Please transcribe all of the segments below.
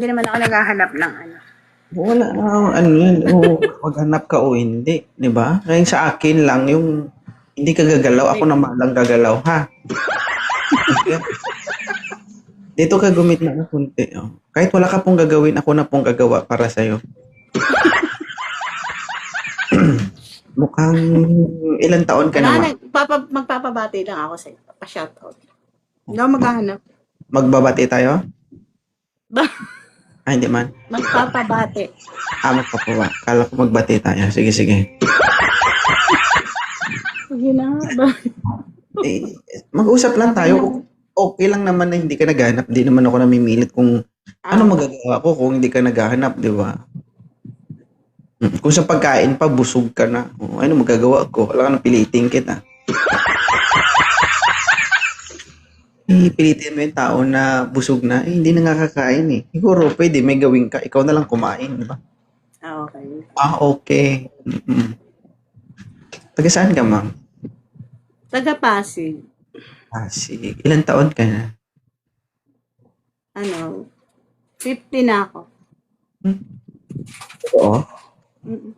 Hindi naman ako naghahanap ng ano. Wala na akong ano yan, o maghanap ka o hindi, di ba? Kaya sa akin lang, yung hindi ka gagalaw, ako Like, naman lang gagalaw, ha? Okay? Dito ka gumit na ng kunti, oh. Kahit wala ka pong gagawin, ako na pong gagawa para sa'yo. Mukhang ilang taon ka wala, naman? magpapabati lang ako sa'yo. Pa-shoutout. Hindi ako maghahanap. Magbabati tayo? Ay, hindi man. Magpapabati. Magpapawa. Kala ko magbati tayo. Sige, sige. Sige na. Eh, mag-usap lang tayo. Okay lang naman na hindi ka naghahanap. Di naman ako namimilit kung ano magagawa ko kung hindi ka naghahanap, di ba? Kung sa pagkain pa, busog ka na. Ano magagawa ko? Wala ka nang pilitin kita. Pilitin mo yung tao na busog na, hindi na nga kakain eh. Siguro pwede, may gawin ka. Ikaw na lang kumain, di ba? Okay. Okay. Taga saan ka, ma'am? Taga-Pasig. Sige. Ilang taon ka na? 50 na ako. Oo. Mm.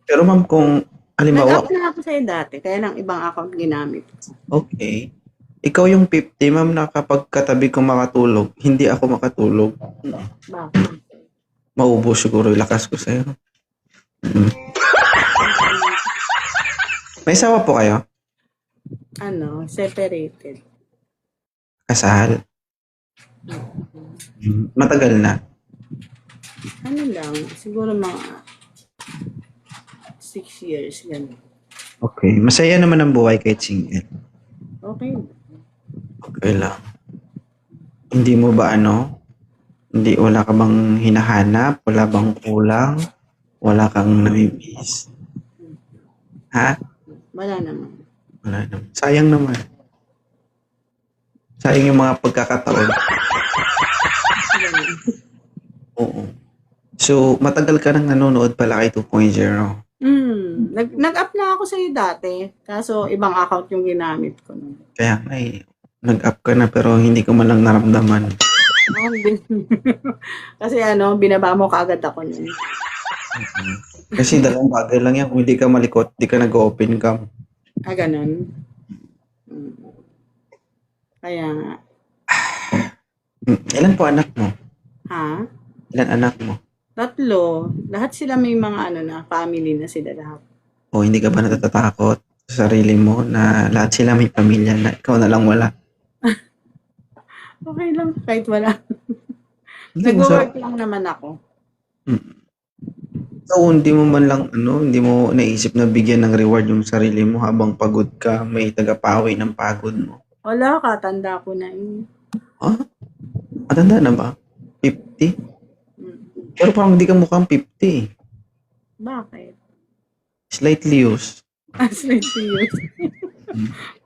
Pero ma'am, kung halimbawa, Nag-up na ako sa'yo dati, kaya lang ibang account ginamit. okay. Ikaw yung 50, ma'am, na kapag katabi ko makatulog, hindi ako makatulog. Bakit? Maubos siguro yung lakas ko sa'yo. May asawa po kayo? Separated. Kasal? Matagal na? Siguro mga 6 years, gano'n. Okay. Masaya naman ang buhay kahit single. Okay. Okay lang. Hindi mo ba hindi, wala ka bang hinahanap? Wala bang kulang? Wala kang namimiss? Ha? Wala naman. Wala naman. Sayang naman. Sayang yung mga pagkakataon. Ganun. Oo. So, matagal ka nang nanonood pala kay 2.0. Nag-up na ako sa'yo dati, kaso ibang account yung ginamit ko. Kaya nag-up ka na pero hindi ko man lang naramdaman. Kasi binaba mo kaagad ako nun. Kasi dalawang bagay lang yan. Kung hindi ka malikot, hindi ka nag-open cam. Ganun. Kaya nga. Ilan po anak mo? Ha? Ilan anak mo? 3. Lahat sila may mga family na sila lahat. O hindi ka ba natatakot sa sarili mo na lahat sila may pamilya na ikaw na lang wala? Okay lang, kahit wala. Hindi mo Nag-work lang naman ako. So, hindi mo man lang, hindi mo naisip na bigyan ng reward yung sarili mo habang pagod ka, may tagapawi ng pagod mo. Wala ka, tanda ko na yun. Matanda na ba? 50? Pero parang hindi ka mukhang 50. Bakit? Slightly used. Slightly used.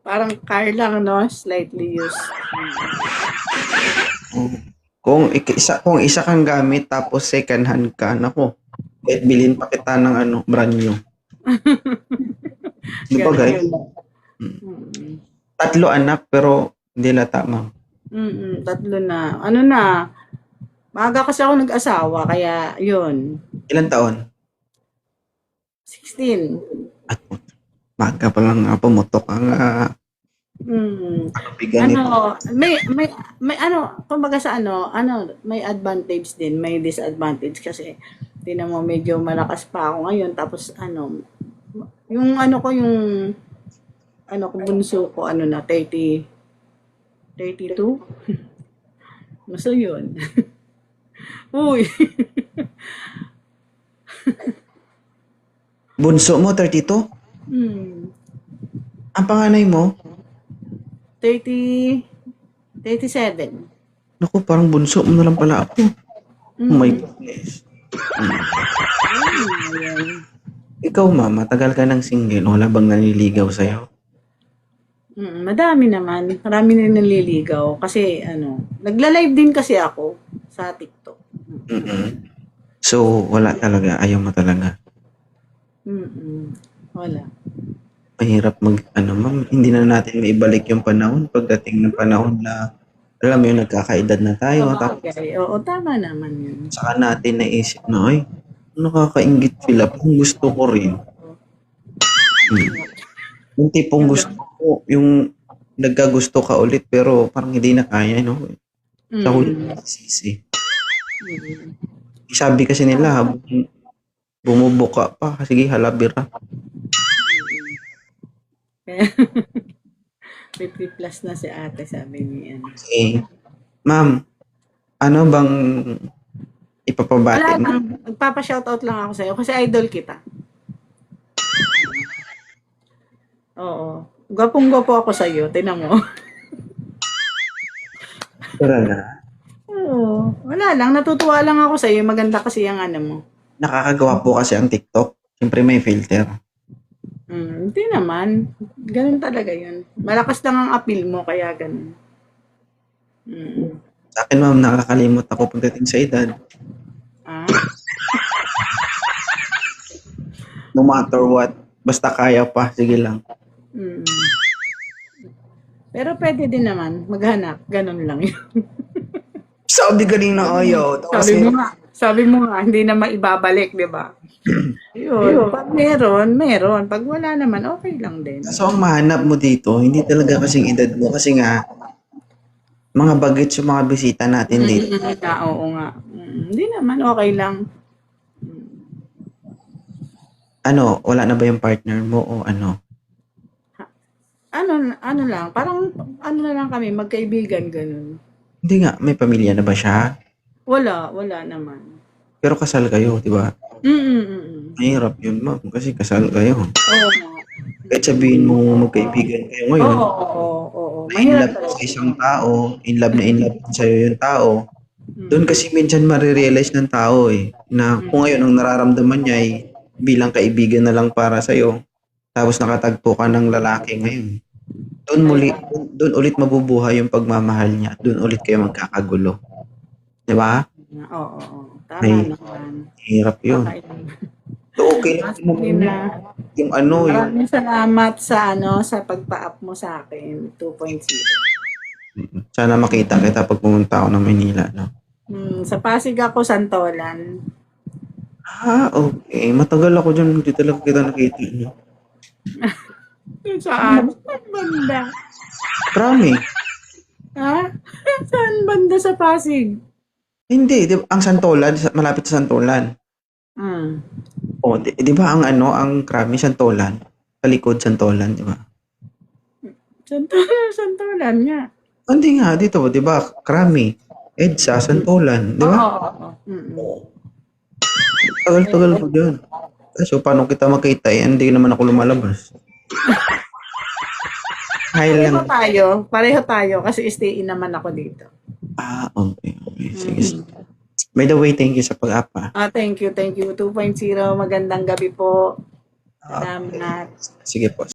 Parang car lang, no? Slightly used. Kung isa kang gamit tapos second hand ka, nako, kahit bilhin pa kita ng brand new. Di ba guys? 3 anak pero hindi lata, ma'am. 3 na. Maaga kasi ako nag-asawa, kaya yun. Ilan taon? 16. At maga pa lang pumutok ang bigan nito. Kumbaga sa may advantage din, may disadvantage kasi tinan mo medyo malakas pa ako ngayon, tapos yung bunso ko 30 32. So yun. Uy. Bunso mo 32? Ang panganay mo? 37. Naku, parang bunso mo na lang pala ako. Oh my goodness. Ikaw, ma'am, matagal ka ng single. Wala bang nanliligaw sa'yo? Madami naman. Marami na naliligaw. Kasi nagla-live din kasi ako sa TikTok. So, wala talaga. Ayaw mo talaga. Wala. Mahirap ma'am. Hindi na natin maibalik yung panahon pagdating ng panahon na alam mo yun, nagkakaedad na tayo. Tapos Sabagay. Oo, tama naman yun. saka natin naisip na, ay, nakakaingit sila. Kung gusto ko rin. Hmm. Yung tipong gusto ko, yung nagkagusto ka ulit pero parang hindi na kaya, no? Sa huli, Mm. sisi. Mm. Sabi kasi nila, habang bumubuka pa, sige, halabira. Kaya 50 plus na si ate, sabi ni ano. Eh, ma'am, ano bang Wala ipapabati mo? lang, magpapa-shoutout lang ako sa'yo kasi idol kita. Oo. Gwapong-gwapo ako sa'yo, tinan mo. Talaga? Oo. Wala lang, natutuwa lang ako sa'yo. Maganda kasi yung ano mo. Nakakagawa po kasi ang TikTok. Siyempre may filter. Hindi naman. Ganun talaga yun. Malakas lang ang appeal mo, kaya ganun. Sa akin, ma'am, nakakalimot ako pagdating sa edad. Ah? No matter what, basta kaya pa, sige lang. Mm. Pero pwede din naman, maghanap. Ganun lang yun. Sabi kanina ayaw. Sabi mo nga, hindi na maibabalik, di ba? Yun. Pag meron. Pag wala naman, okay lang din. So, ang mahanap mo dito, hindi talaga kasing edad mo. Kasi nga, mga bagets yung mga bisita natin dito. Oo nga. Hindi naman, okay lang. Ano, wala na ba yung partner mo o ano? Ano lang, parang ano na lang kami, magkaibigan, ganun. Hindi nga, may pamilya na ba siya? Wala naman. Pero kasal kayo, di ba? Mahirap yun, ma'am, kasi kasal kayo. Oo nga. Kahit sabihin mo magkaibigan kayo ngayon, Oo. na in Mahirap love ka sa talaga. isang tao, in love sa'yo yung tao, doon kasi minsan marirealize ng tao na kung ngayon ang nararamdaman niya ay bilang kaibigan na lang para sa'yo, tapos nakatagpo ka ng lalaki ngayon. Doon ulit mabubuhay yung pagmamahal niya. Doon ulit kayo magkakagulo. Di ba? Oo. Tama May naman. hirap yun. Okay. So, okay lang Sige naman na. yung ano, yung Maraming salamat sa pagpa-up mo sa akin, 2.0. sana makita kita pag pumunta ako ng Maynila, no? Sa Pasig ako, Santolan. Okay. Matagal ako dyan, hindi talaga kita nakita, no? Saan? Saan banda? Krami. Ha? Saan banda sa Pasig? Hindi, ang Santolan, malapit sa Santolan. O, di ba ang ang Krami, Santolan? Sa likod, Santolan, di ba? Santolan nga. Hindi nga, dito, di ba? Krami, EDSA, Santolan, di ba? Oo. Tagal-tagal ko dyan. So, paano kita makita? Hindi naman ako lumalabas. Pareho tayo kasi stay in naman ako dito. Okay. Sige. By the way, thank you sa pag-apa. Thank you. 2.0. Magandang gabi po. Salamat. Sige po.